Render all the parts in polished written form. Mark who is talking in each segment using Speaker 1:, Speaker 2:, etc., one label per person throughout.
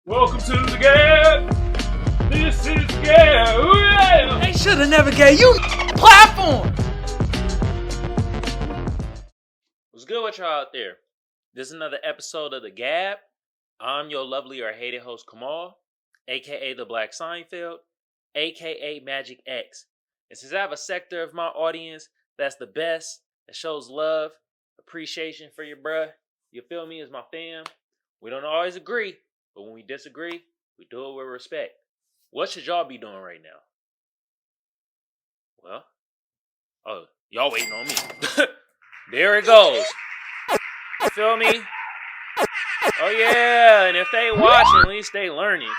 Speaker 1: Welcome to the G.A.B. This is G.A.B.
Speaker 2: They should have never gave you platform.
Speaker 1: What's good with y'all out there? This is another episode of the G.A.B. I'm your lovely or hated host Kamal, aka the Black Seinfeld, aka Magic X. And since I have a sector of my audience that's the best, that shows love, appreciation for your bruh, you feel me, as my fam, we don't always agree, but when we disagree, we do it with respect. What should y'all be doing right now? Well, y'all waiting on me. There it goes. You feel me? Oh yeah, and if they watching, at least they learning.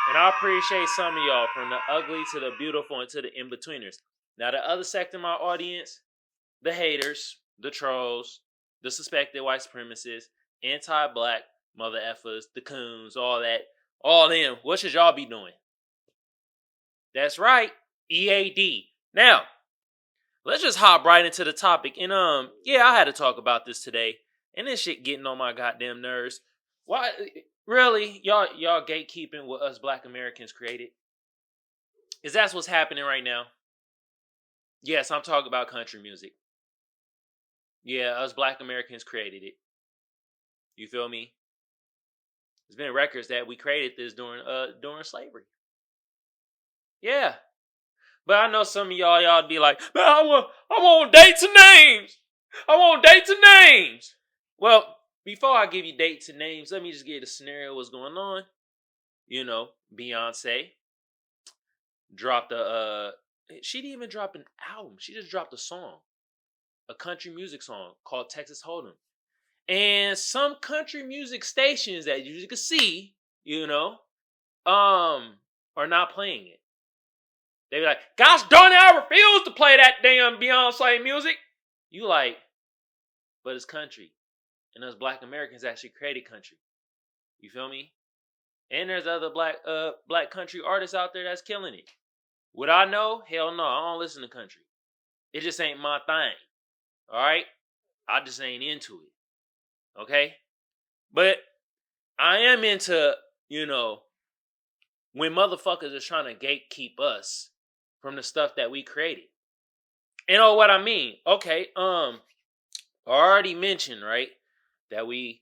Speaker 1: And I appreciate some of y'all, from the ugly to the beautiful and to the in-betweeners. Now the other sector of my audience, the haters, the trolls, the suspected white supremacists, anti-black mother effers, the coons, all that, all them. What should y'all be doing? That's right, EAD. Now, let's just hop right into the topic. And yeah, I had to talk about this today, and this shit getting on my goddamn nerves. Why, really, y'all gatekeeping what us Black Americans created? Is that what's happening right now? Yes, I'm talking about country music. Yeah, us Black Americans created it. You feel me? There's been records that we created this during slavery. Yeah. But I know some of y'all be like, man, I want dates and names. I want dates and names. Well, before I give you dates and names, let me just give you the scenario what's going on. You know, Beyoncé dropped she didn't even drop an album. She just dropped a song. A country music song called Texas Hold'em. And some country music stations that you can see, you know, are not playing it. They be like, gosh darn it, I refuse to play that damn Beyonce music. You like, but it's country. And us Black Americans actually created country. You feel me? And there's other black country artists out there that's killing it. Would I know? Hell no, I don't listen to country. It just ain't my thing. Alright? I just ain't into it. Okay? But I am into, you know, when motherfuckers are trying to gatekeep us from the stuff that we created. You know what I mean? Okay, I already mentioned, right, that we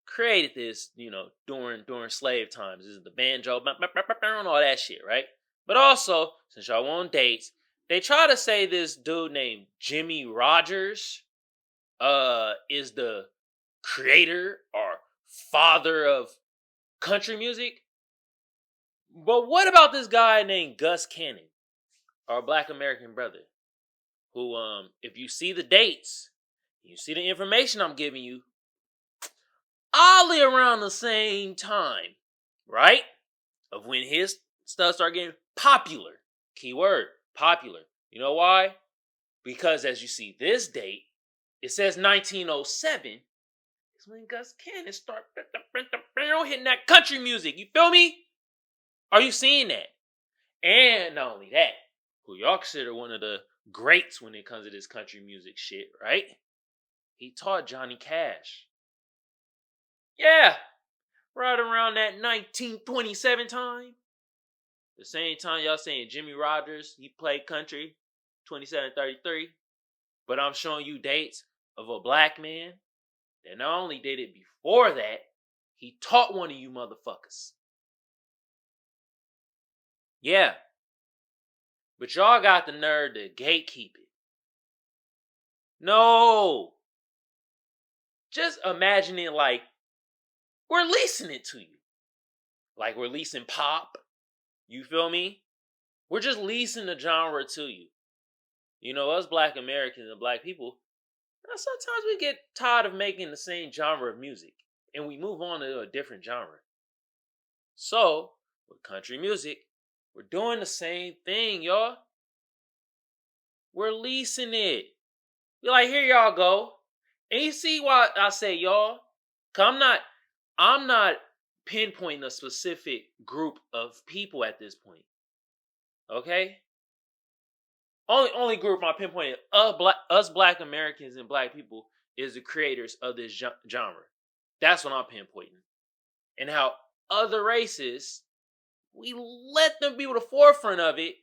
Speaker 1: created this, you know, during slave times. This is the banjo, and all that shit, right? But also, since y'all want dates, they try to say this dude named Jimmy Rogers is the creator or father of country music. But what about this guy named Gus Cannon, our Black American brother, who, if you see the dates, you see the information I'm giving you, oddly around the same time, right, of when his stuff started getting popular. Keyword, popular. You know why? Because as you see this date, it says 1907. Is when Gus Cannon started hitting that country music. You feel me? Are you seeing that? And not only that, who y'all consider one of the greats when it comes to this country music shit, right? He taught Johnny Cash. Yeah, right around that 1927 time. The same time y'all saying Jimmy Rogers, he played country, 2733. But I'm showing you dates of a black man that not only did it before that, he taught one of you motherfuckers. Yeah. But y'all got the nerve to gatekeep it. No. Just imagine it like we're leasing it to you. Like we're leasing pop. You feel me? We're just leasing the genre to you. You know, us Black Americans and Black people, sometimes we get tired of making the same genre of music. And we move on to a different genre. So, with country music, we're doing the same thing, y'all. We're leasing it. We're like, here y'all go. And you see why I say y'all? Cause I'm not pinpointing a specific group of people at this point. Okay? Only group I'm pinpointing us Black Americans and Black people is the creators of this genre. That's what I'm pinpointing. And how other races, we let them be the forefront of it.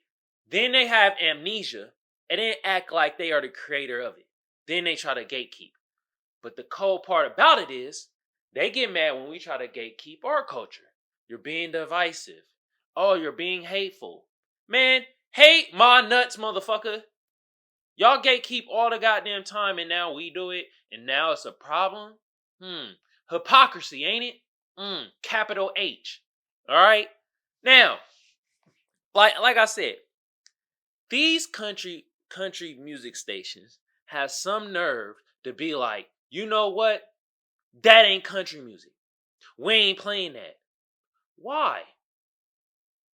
Speaker 1: Then they have amnesia and then act like they are the creator of it. Then they try to gatekeep. But the cold part about it is they get mad when we try to gatekeep our culture. You're being divisive. Oh, you're being hateful. Man, hate my nuts, motherfucker. Y'all gatekeep all the goddamn time and now we do it and now it's a problem? Hypocrisy, ain't it? Capital H. Alright? Now, like I said, these country music stations have some nerve to be like, you know what? That ain't country music. We ain't playing that. Why?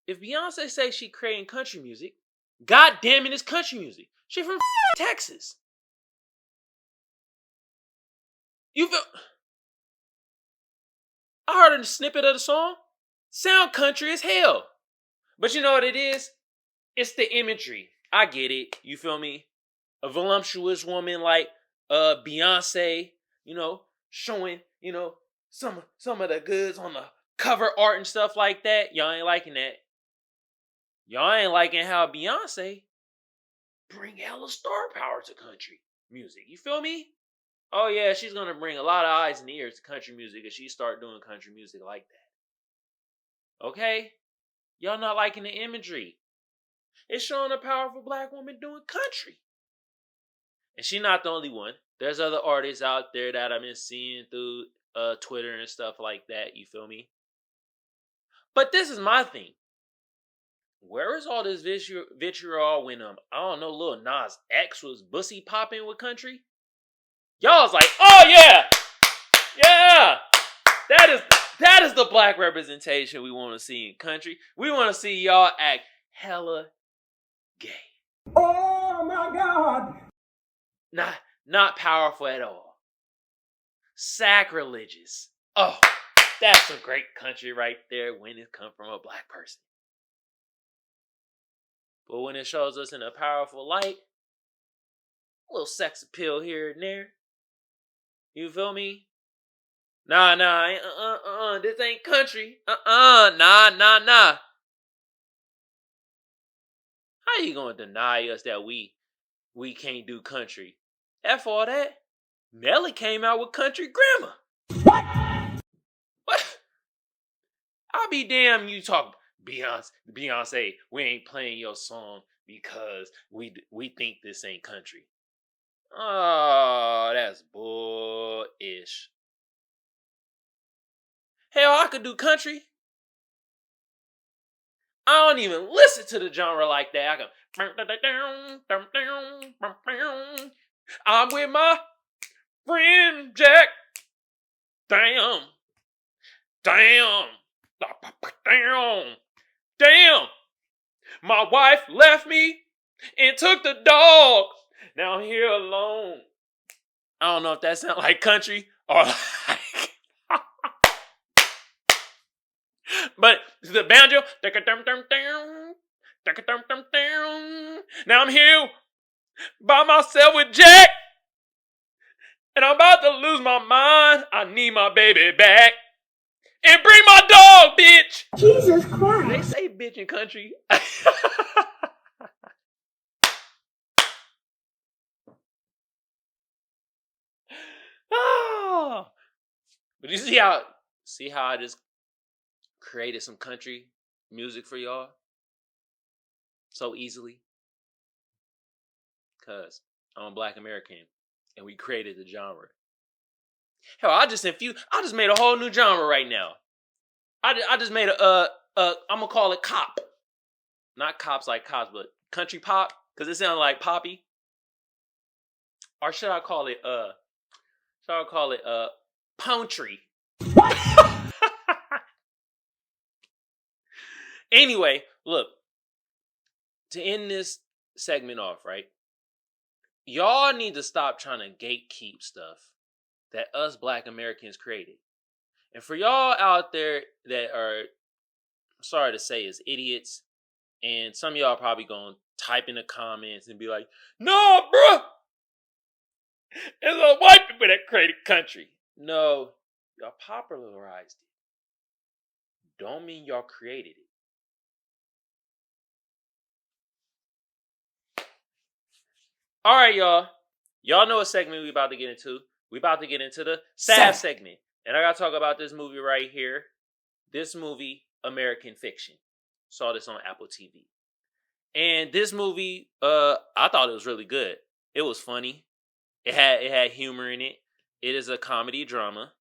Speaker 1: If Beyonce says she creating country music, god damn it, it's country music. She from Texas. You feel? I heard a snippet of the song. Sound country as hell. But you know what it is? It's the imagery. I get it. You feel me? A voluptuous woman like Beyonce, showing, some of the goods on the cover art and stuff like that. Y'all ain't liking that. Y'all ain't liking how Beyonce bring hella star power to country music. You feel me? Oh yeah, she's gonna bring a lot of eyes and ears to country music if she start doing country music like that. Okay? Y'all not liking the imagery. It's showing a powerful black woman doing country. And she's not the only one. There's other artists out there that I've been seeing through Twitter and stuff like that. You feel me? But this is my thing. Where is all this vitriol when I don't know, Lil Nas X was bussy popping with country? Y'all's like, oh yeah, that is the black representation we want to see in country. We want to see y'all act hella gay.
Speaker 2: Oh my God!
Speaker 1: Not powerful at all. Sacrilegious. Oh, that's a great country right there when it comes from a black person. But when it shows us in a powerful light, a little sex appeal here and there. You feel me? Nah, this ain't country. Nah. How you gonna deny us that we can't do country? F all that. Nelly came out with country grammar. What? I'll be damned you talk Beyonce, we ain't playing your song because we think this ain't country. Oh, that's bullish. Hell, I could do country. I don't even listen to the genre like that. I go. I'm with my friend Jack. Damn. My wife left me and took the dog. Now I'm here alone. I don't know if that sounds like country or like. But the banjo. Now I'm here by myself with Jack. And I'm about to lose my mind. I need my baby back. And bring my dog, bitch.
Speaker 3: Jesus Christ.
Speaker 1: They say bitch in country. Oh. But you see how I just created some country music for y'all so easily? Because I'm a black American and we created the genre. Hell, I just made a whole new genre right now. I just made I'm gonna call it cop. Not cops like cops, but country pop, because it sounds like poppy. Or should I call it pountry? Anyway, look. To end this segment off, right? Y'all need to stop trying to gatekeep stuff that us black Americans created. And for y'all out there that are, sorry to say, is idiots, and some of y'all probably gonna type in the comments and be like, no, bro, it's the white people that created country. No, y'all popularized it. don't mean y'all created it. All right, y'all. Y'all know what segment we about to get into. We about to get into the sad segment. And I got to talk about this movie right here. This movie, American Fiction. Saw this on Apple TV. And this movie, I thought it was really good. It was funny. It had humor in it. It is a comedy drama.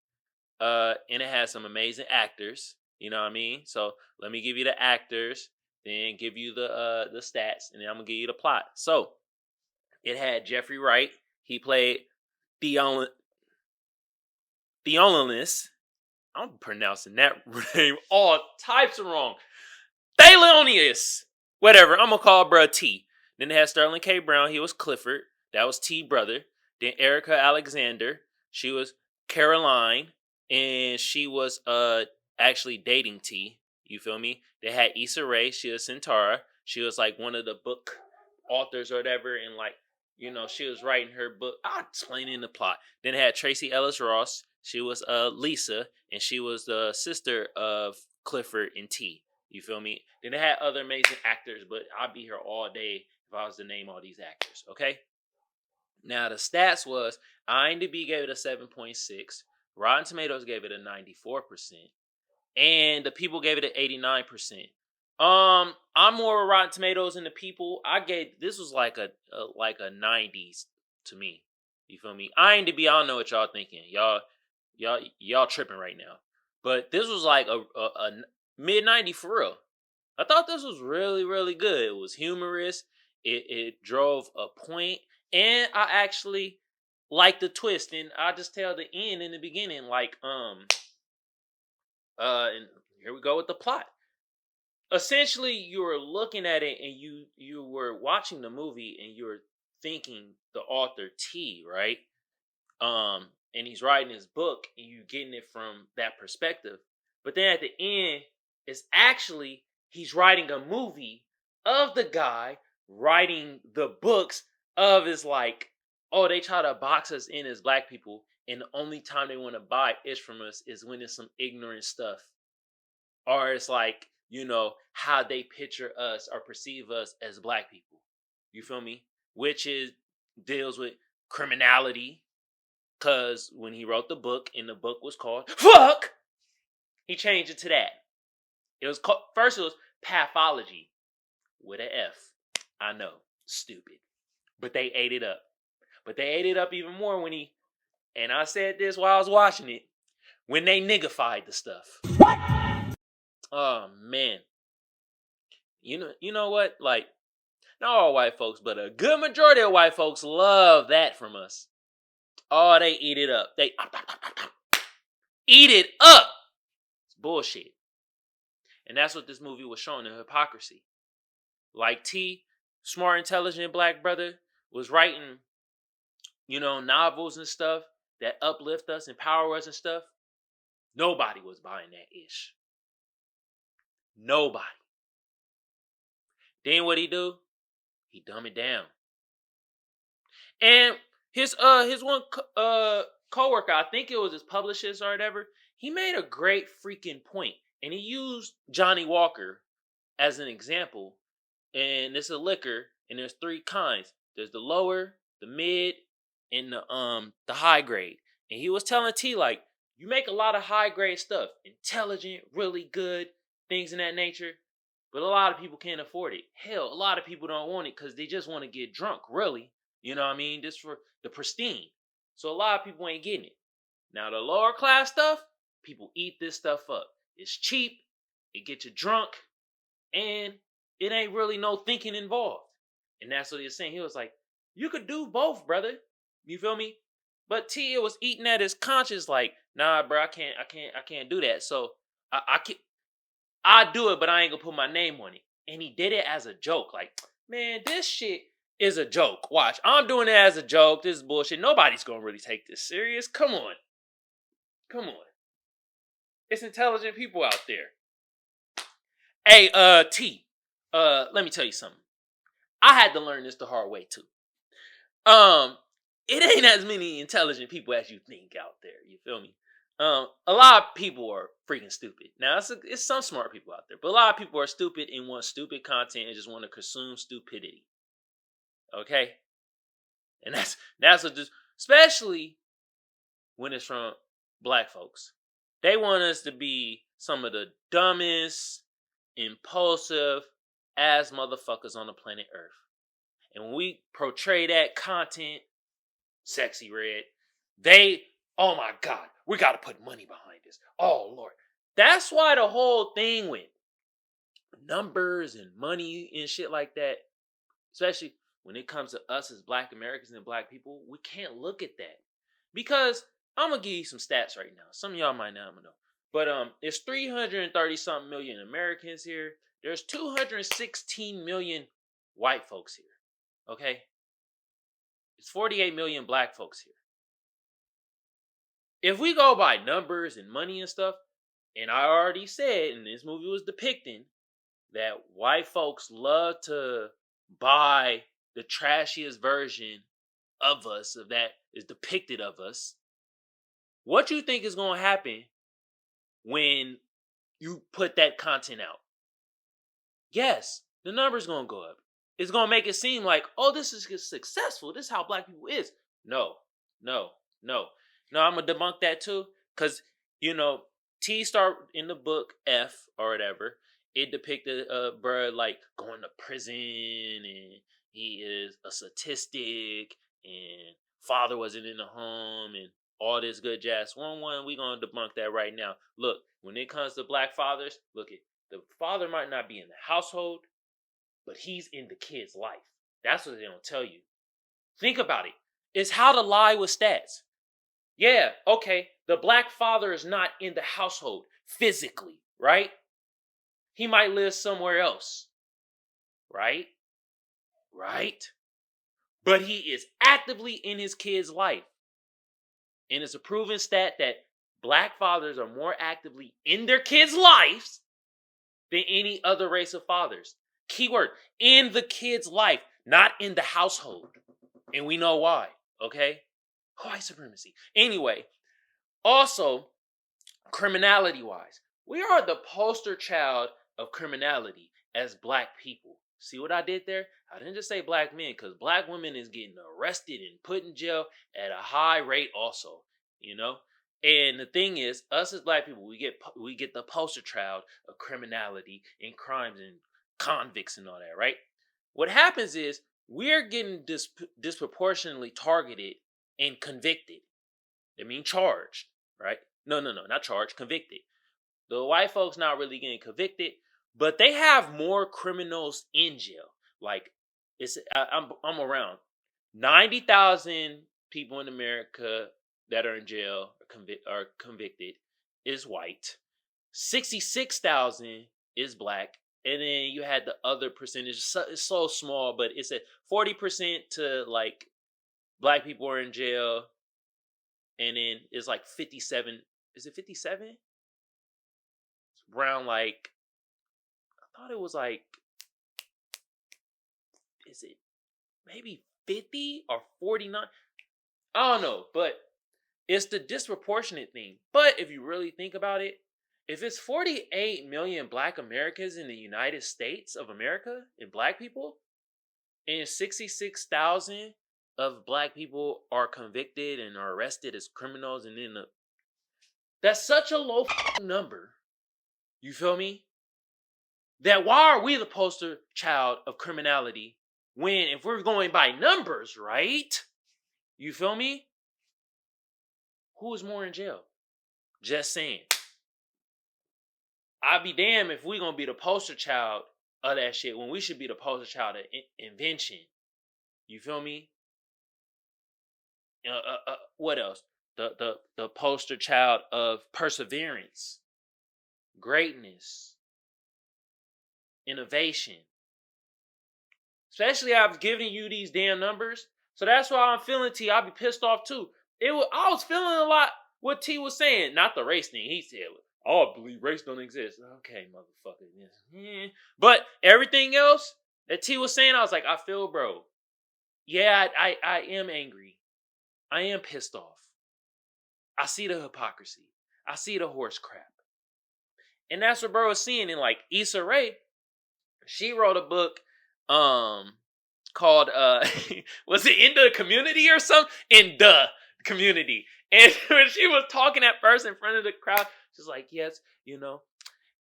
Speaker 1: And it has some amazing actors. You know what I mean? So let me give you the actors, then give you the stats, and then I'm gonna give you the plot. So it had Jeffrey Wright. He played Theolinus. I'm pronouncing that name all types of wrong. Thelonious. Whatever. I'm gonna call bruh T. Then it had Sterling K. Brown. He was Clifford. That was T brother. Then Erica Alexander. She was Caroline. And she was actually dating T. You feel me? They had Issa Rae. She was Centaura. She was like one of the book authors or whatever. And like, you know, she was writing her book. I'll explain in the plot. Then it had Tracy Ellis Ross. She was Lisa. And she was the sister of Clifford and T. You feel me? Then they had other amazing actors, but I'd be here all day if I was to name all these actors, okay? Now, the stats was IMDb gave it a 7.6. Rotten Tomatoes gave it a 94%. And the people gave it an 89%. I'm more Rotten Tomatoes than the people. This was like a 90s to me. You feel me? IMDb, I don't know what y'all thinking. Y'all tripping right now. But this was like a mid-90 for real. I thought this was really, really good. It was humorous. It drove a point. And I actually liked the twist. And I just tell the end in the beginning. Like, and here we go with the plot. Essentially, you were looking at it and you were watching the movie and you were thinking the author T, right? And he's writing his book and you're getting it from that perspective. But then at the end, it's actually he's writing a movie of the guy writing the books of his like, oh, they try to box us in as black people, and the only time they want to buy ish from us is when it's some ignorant stuff. Or it's like, you know, how they picture us or perceive us as black people. You feel me? Which deals with criminality. Because when he wrote the book, and the book was called Fuck, he changed it to that. It was called, first it was Pathology with an F. I know, stupid. But they ate it up. But they ate it up even more when and I said this while I was watching it, when they niggified the stuff.
Speaker 2: What?
Speaker 1: Oh, man. You know what? Like, not all white folks, but a good majority of white folks love that from us. Oh, they eat it up. They eat it up. It's bullshit. And that's what this movie was showing, the hypocrisy. Like T, smart, intelligent black brother, was writing, you know, novels and stuff that uplift us, empower us and stuff. Nobody was buying that ish. Nobody. Then what he do? He dumb it down. And his one coworker, I think it was his publicist or whatever, he made a great freaking point. And he used Johnny Walker as an example. And it's a liquor, and there's three kinds. There's the lower, the mid, and the high grade. And he was telling T, like, you make a lot of high grade stuff, intelligent, really good, things in that nature. But a lot of people can't afford it. Hell, a lot of people don't want it because they just want to get drunk, really. You know what I mean? Just for the pristine. So a lot of people ain't getting it. Now the lower class stuff, people eat this stuff up. It's cheap, it gets you drunk, and it ain't really no thinking involved. And that's what he was saying. He was like, you could do both, brother. You feel me? But T was eating at his conscience like, nah, bro, I can't do that. So I do it, but I ain't gonna put my name on it. And he did it as a joke. Like, man, this shit is a joke. Watch, I'm doing it as a joke. This is bullshit. Nobody's gonna really take this serious. Come on. It's intelligent people out there. Hey, T, let me tell you something. I had to learn this the hard way too. It ain't as many intelligent people as you think out there. You feel me? A lot of people are freaking stupid. Now, it's some smart people out there, but a lot of people are stupid and want stupid content and just want to consume stupidity. Okay, and that's what this, especially when it's from black folks. They want us to be some of the dumbest, impulsive ass motherfuckers on the planet Earth. And when we portray that content, Sexy Red, oh my God, we got to put money behind this. Oh Lord. That's why the whole thing with numbers and money and shit like that, especially when it comes to us as black Americans and black people, we can't look at that. Because I'm going to give you some stats right now. Some of y'all might not know. But it's 330 something million Americans here. There's 216 million white folks here. Okay? It's 48 million black folks here. If we go by numbers and money and stuff, and I already said, and this movie was depicting, that white folks love to buy the trashiest version of us, of that is depicted of us. What you think is going to happen when you put that content out? Yes, the number's going to go up. It's going to make it seem like, oh, this is successful. This is how black people is. No, I'm going to debunk that too. Because, T start in the book F or whatever. It depicted bruh like going to prison and he is a statistic and father wasn't in the home and all this good jazz. We gonna debunk that right now. Look, when it comes to black fathers, look, the father might not be in the household, but he's in the kid's life. That's what they don't tell you. Think about it. It's how to lie with stats. Yeah, okay, the black father is not in the household physically, right? He might live somewhere else, right? Right? But he is actively in his kid's life. And it's a proven stat that black fathers are more actively in their kids' lives than any other race of fathers. Keyword, in the kid's life, not in the household. And we know why, okay? White supremacy. Anyway, also, criminality-wise, we are the poster child of criminality as black people. See what I did there? I didn't just say black men, because black women is getting arrested and put in jail at a high rate also, And the thing is, us as black people, we get the poster child of criminality and crimes and convicts and all that, right? What happens is we're getting disproportionately targeted and convicted. I mean charged, right? No, not charged, convicted. The white folks not really getting convicted, but they have more criminals in jail. Like I'm around 90,000 people in America that are in jail are convicted is white. 66,000 is black. And then you had the other percentage. It's so small, but it's at 40% to like black people are in jail. And then it's like 57. Is it 57? It's around like, I thought it was like, is it maybe 50 or 49? I don't know, but it's the disproportionate thing. But if you really think about it, if it's 48 million black Americans in the United States of America and black people, and 66,000 of black people are convicted and are arrested as criminals, and then that's such a low number. You feel me? That why are we the poster child of criminality when, if we're going by numbers, right? You feel me? Who is more in jail? Just saying. I'd be damned if we gonna be the poster child of that shit when we should be the poster child of invention. You feel me? What else? The poster child of perseverance, greatness, innovation. Especially I've given you these damn numbers. So that's why I'm feeling T. I'll be pissed off too. I was feeling a lot what T was saying. Not the race thing. He said, oh, I believe race don't exist. Okay, motherfucker. Yeah. But everything else that T was saying, I was like, I feel bro. Yeah, I am angry. I am pissed off. I see the hypocrisy. I see the horse crap. And that's what bro was seeing. And like Issa Rae, she wrote a book called was it In the Community or something? In the Community. And when she was talking at first in front of the crowd, she's like, yes,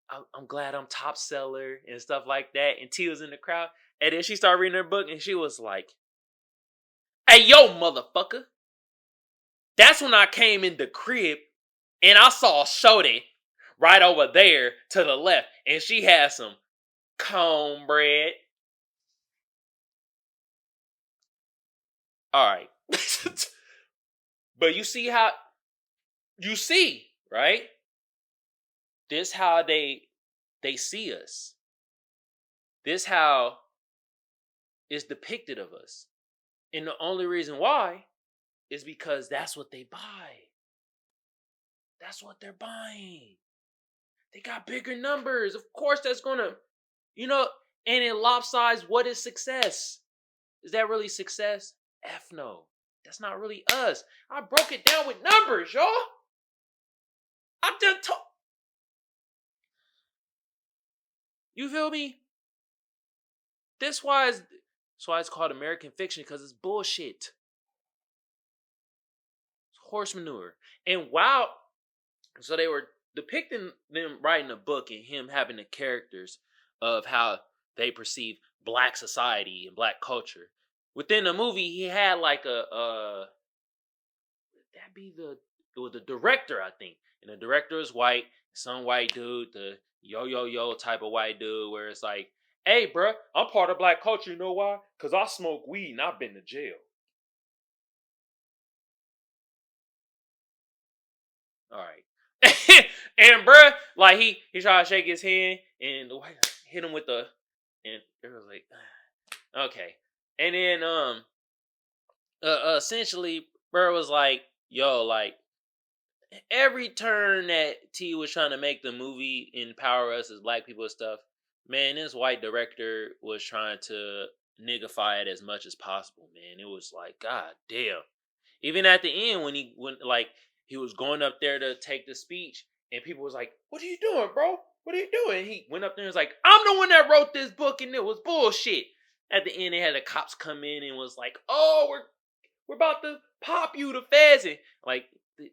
Speaker 1: I'm glad I'm top seller and stuff like that. And T was in the crowd. And then she started reading her book and she was like, hey, yo, motherfucker. That's when I came in the crib and I saw Shorty right over there to the left. And she had some cornbread. All right. But you see, right? This how they see us. This how it's depicted of us. And the only reason why is because that's what they buy. That's what they're buying. They got bigger numbers. Of course, that's gonna, and it lopsides what is success. Is that really success? F no. That's not really us. I broke it down with numbers, y'all. I done talk. You feel me? That's why it's called American fiction, because it's bullshit. It's horse manure. And so they were depicting them writing a book and him having the characters of how they perceive black society and black culture. Within the movie, he had like it was the director, I think. And the director is white, some white dude, the yo type of white dude, where it's like, hey, bruh, I'm part of black culture. You know why? Because I smoke weed and I've been to jail. All right. And bruh, like he tried to shake his hand and the white guy hit him with and it was like, okay. And then essentially, bruh was like, yo, like every turn that T was trying to make the movie empower us as black people and stuff, man, this white director was trying to niggify it as much as possible, man. It was like, god damn. Even at the end when he was going up there to take the speech and people was like, what are you doing, bro? What are you doing? He went up there and was like, I'm the one that wrote this book and it was bullshit. At the end, they had the cops come in and was like, oh, we're about to pop you, the feds. And like,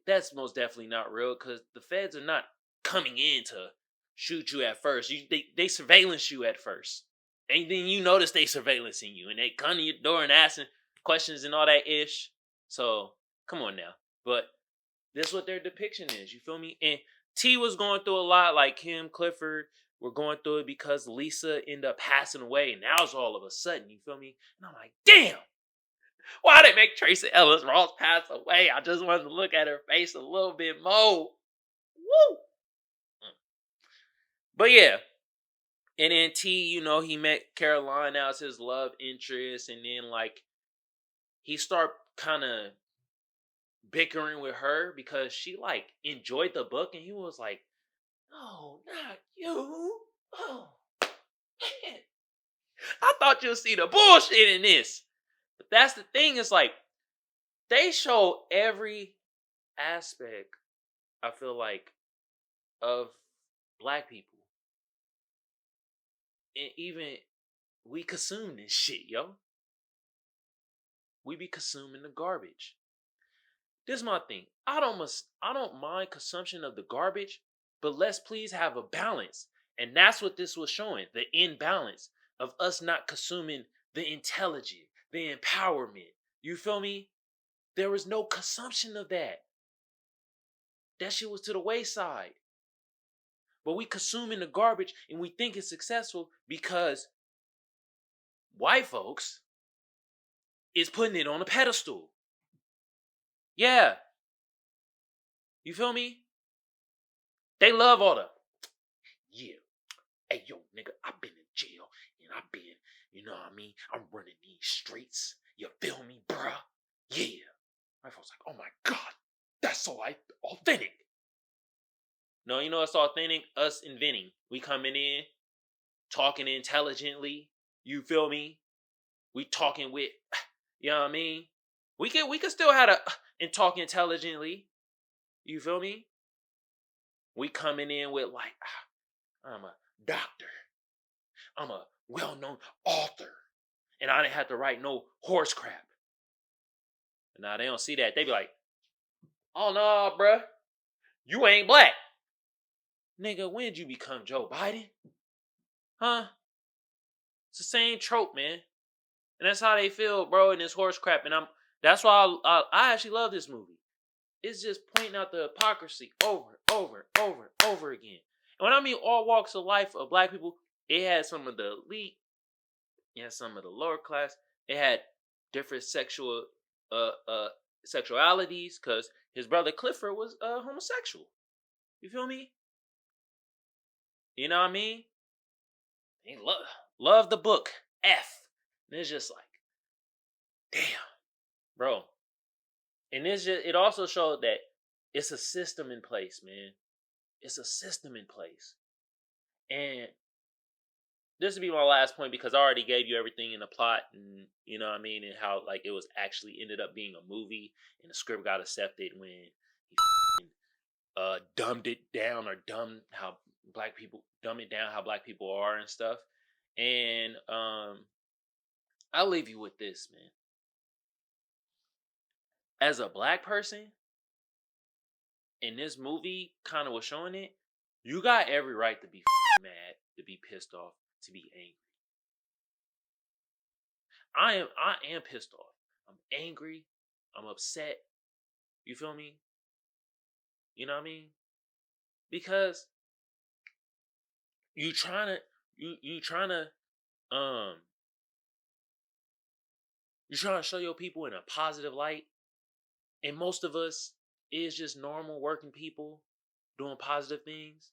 Speaker 1: that's most definitely not real, because the feds are not coming in to shoot you at first. They surveillance you at first. And then you notice they surveillancing you and they come to your door and asking questions and all that ish. So, come on now. But this is what their depiction is. You feel me? And T was going through a lot, like him, Clifford were going through it because Lisa ended up passing away. And now it's all of a sudden, you feel me? And I'm like, damn! Why did they make Tracy Ellis Ross pass away? I just wanted to look at her face a little bit more. Woo! But yeah. And then T, he met Caroline as his love interest. And then, like, he started kind of bickering with her because she, like, enjoyed the book. And he was like, no, not you. Oh, man. I thought you'd see the bullshit in this. But that's the thing. It's like, they show every aspect, I feel like, of black people. And even we consume this shit, yo. We be consuming the garbage. This is my thing. I don't mind consumption of the garbage, but let's please have a balance. And that's what this was showing, the imbalance of us not consuming the intelligent, the empowerment. You feel me? There was no consumption of that. That shit was to the wayside. But we consuming the garbage and we think it's successful because white folks is putting it on a pedestal. Yeah. You feel me? They love all the, yeah. Hey, yo, nigga, I've been in jail and I've been, you know what I mean? I'm running these streets. You feel me, bruh? Yeah. My folks like, oh my God, that's so authentic. No, you know what's authentic? Us inventing. We coming in, talking intelligently. You feel me? We talking with, you know what I mean? We can still have and talk intelligently. You feel me? We coming in with like, I'm a doctor. I'm a well-known author. And I didn't have to write no horse crap. Now they don't see that. They be like, oh no, bruh. You ain't black. Nigga, when did you become Joe Biden? Huh? It's the same trope, man. And that's how they feel, bro, in this horse crap. And that's why I actually love this movie. It's just pointing out the hypocrisy over again. And when I mean all walks of life of black people, it had some of the elite, it had some of the lower class, it had different sexualities, because his brother Clifford was homosexual. You feel me? You know what I mean? He love the book F. And it's just like, damn, bro. And it also showed that it's a system in place, man. It's a system in place. And this would be my last point, because I already gave you everything in the plot, and you know what I mean, and how like it was actually ended up being a movie, and the script got accepted when he dumbed it down, or dumb it down how black people are and stuff. And I'll leave you with this, man. As a black person, and this movie kind of was showing it, you got every right to be mad, to be pissed off, to be angry. I am pissed off. I'm angry. I'm upset. You feel me? You know what I mean? Because you trying to show your people in a positive light, and most of us is just normal working people doing positive things.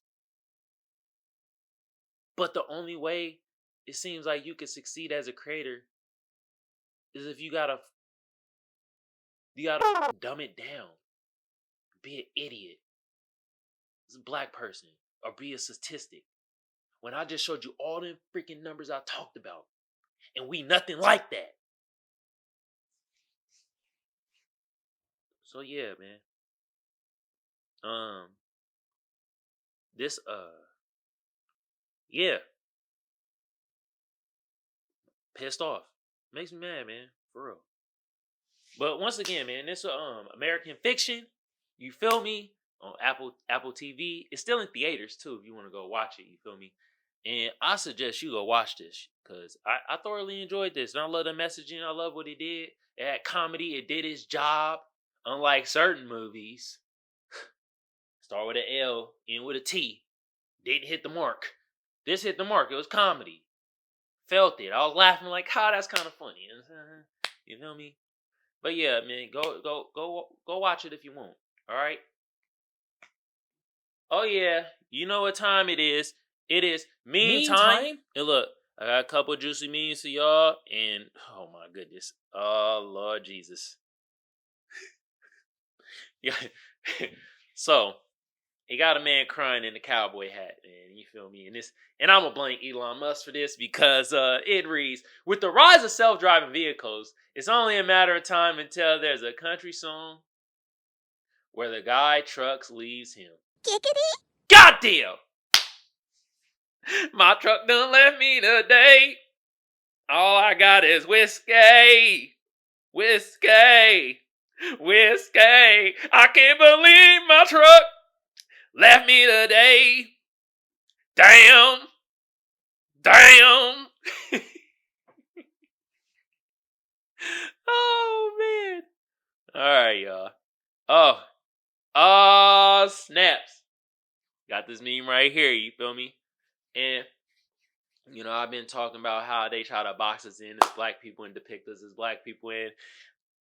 Speaker 1: But the only way it seems like you can succeed as a creator is if you gotta dumb it down, be an idiot, as a black person, or be a statistic. When I just showed you all them freaking numbers I talked about, and we nothing like that. So yeah, man. This yeah, pissed off. Makes me mad, man, for real. But once again, man, this American Fiction. You feel me? On Apple TV. It's still in theaters too if you want to go watch it. You feel me? And I suggest you go watch this, because I thoroughly enjoyed this. And I love the messaging. I love what it did. It had comedy. It did its job. Unlike certain movies, start with an L, end with a T. Didn't hit the mark. This hit the mark. It was comedy. Felt it. I was laughing like, that's kind of funny. You feel me? But yeah, man, go watch it if you want. All right. Oh yeah, you know what time it is. It is meme time. And look, I got a couple juicy memes for y'all. And oh my goodness, oh Lord Jesus. Yeah. So he got a man crying in a cowboy hat, man. You feel me? And I'm gonna blame Elon Musk for this, because it reads, with the rise of self-driving vehicles, it's only a matter of time until there's a country song where the guy trucks leaves him. Goddamn! My truck done left me today. All I got is whiskey. Whiskey. Whiskey. I can't believe my truck left me today. Damn. Damn. Oh, man. All right, y'all. Oh, snaps. Got this meme right here, you feel me? And, you know, I've been talking about how they try to box us in as black people and depict us as black people. And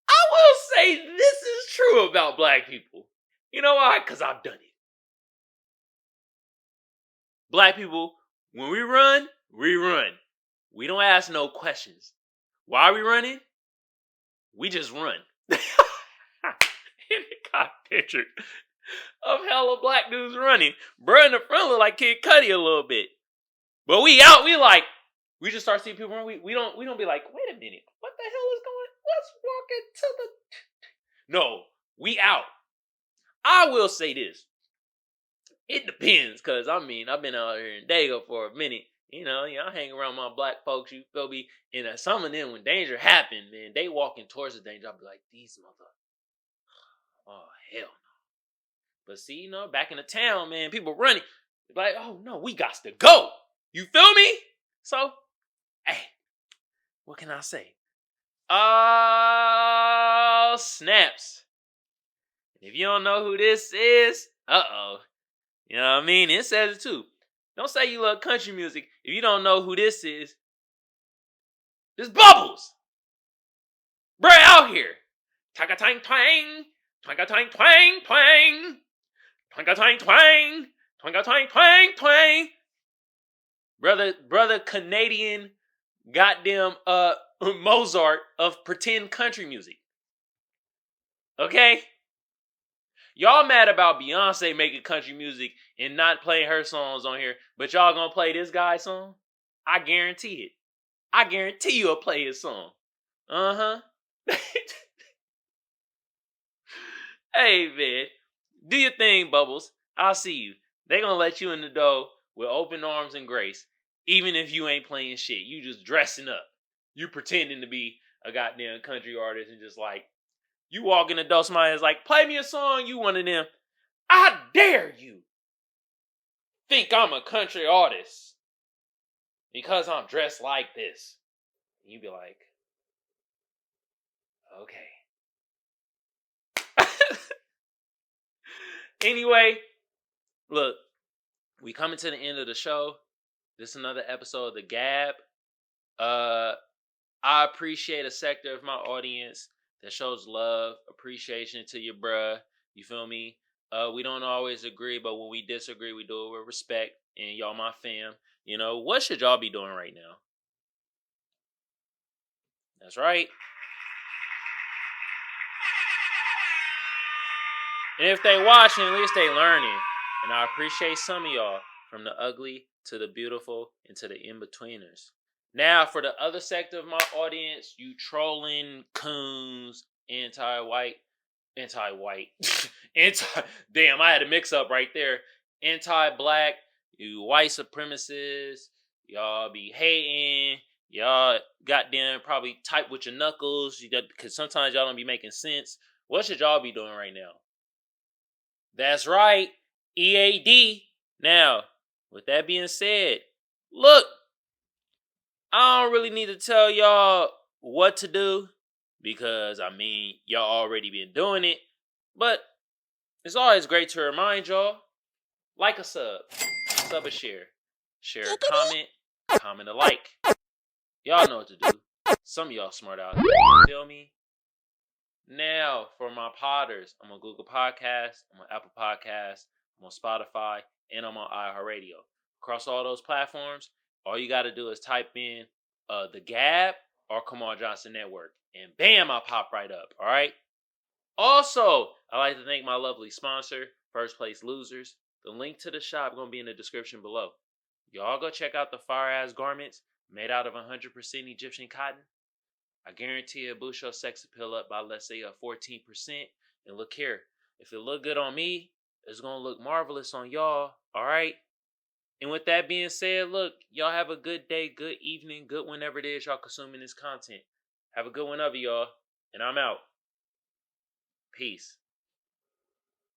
Speaker 1: I will say this is true about black people. You know why? Because I've done it. Black people, when we run, we run. We don't ask no questions. Why are we running? We just run. And it got pictures of hella black dudes running. Bro in the front look like Kid Cudi a little bit. But we out, we just start seeing people run. We don't be like, wait a minute, what the hell is going? Let's walk into the. No, we out. I will say this. It depends, cause I mean I've been out here in Dago for a minute. I hang around my black folks. You feel me? And some of them, when danger happened, man, they walking towards the danger. I'll be like, these mother. Oh hell no. But see, back in the town, man, people running. They're like, oh no, we got to go. You feel me? So, hey, what can I say? Oh, snaps. If you don't know who this is, uh-oh. You know what I mean? It says it too. Don't say you love country music if you don't know who this is. This Bubbles. Bruh, out here. Twang twang. Twang twang twang twang. Twang twang twang. Twang twang twang twang. Brother Canadian goddamn Mozart of pretend country music. Okay? Y'all mad about Beyonce making country music and not playing her songs on here, but y'all gonna play this guy's song? I guarantee it. I guarantee you'll play his song. Uh-huh. Hey, man. Do your thing, Bubbles. I'll see you. They gonna let you in the door with open arms and grace, even if you ain't playing shit. You just dressing up. You pretending to be a goddamn country artist and just like, you walk in the door, somebody's like, play me a song, you one of them. I dare you think I'm a country artist because I'm dressed like this. And you be like, okay. Anyway, look, we coming to the end of the show. This is another episode of the G.A.B. I appreciate a sector of my audience that shows love, appreciation to your bruh. You feel me? We don't always agree, but when we disagree, we do it with respect. And y'all my fam. What should y'all be doing right now? That's right. And if they watching, at least they learning. And I appreciate some of y'all, from the ugly to the beautiful and to the in-betweeners. Now, for the other sector of my audience, you trolling coons, anti-white, damn, I had a mix-up right there. Anti-black, you white supremacists, y'all be hating, y'all goddamn probably type with your knuckles, because sometimes y'all don't be making sense. What should y'all be doing right now? That's right, EAD. Now, with that being said, look, I don't really need to tell y'all what to do because, y'all already been doing it. But it's always great to remind y'all, like a sub a share a comment a like. Y'all know what to do. Some of y'all smart out here, you feel me? Now, for my podders, I'm on Google Podcasts, I'm on Apple Podcasts, I'm on Spotify, and I'm on iHeartRadio. Across all those platforms, all you got to do is type in the G.A.B. or Kamal Johnson Network, and bam, I'll pop right up, all right? Also, I'd like to thank my lovely sponsor, First Place Losers. The link to the shop is going to be in the description below. Y'all go check out the fire-ass garments made out of 100% Egyptian cotton. I guarantee it'll boost your sex appeal up by, let's say, 14%. And look here, if it look good on me, it's going to look marvelous on y'all, all right? And with that being said, look, y'all have a good day, good evening, good whenever it is y'all consuming this content. Have a good one of y'all, and I'm out. Peace.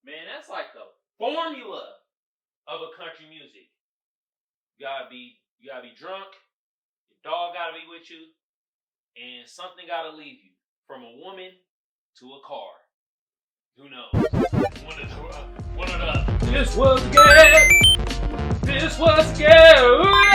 Speaker 1: Man, that's like the formula of a country music. You gotta be drunk, your dog gotta be with you, and something gotta leave you. From a woman to a car. Who knows? One of the. This was G.A.B. This was G.A.B.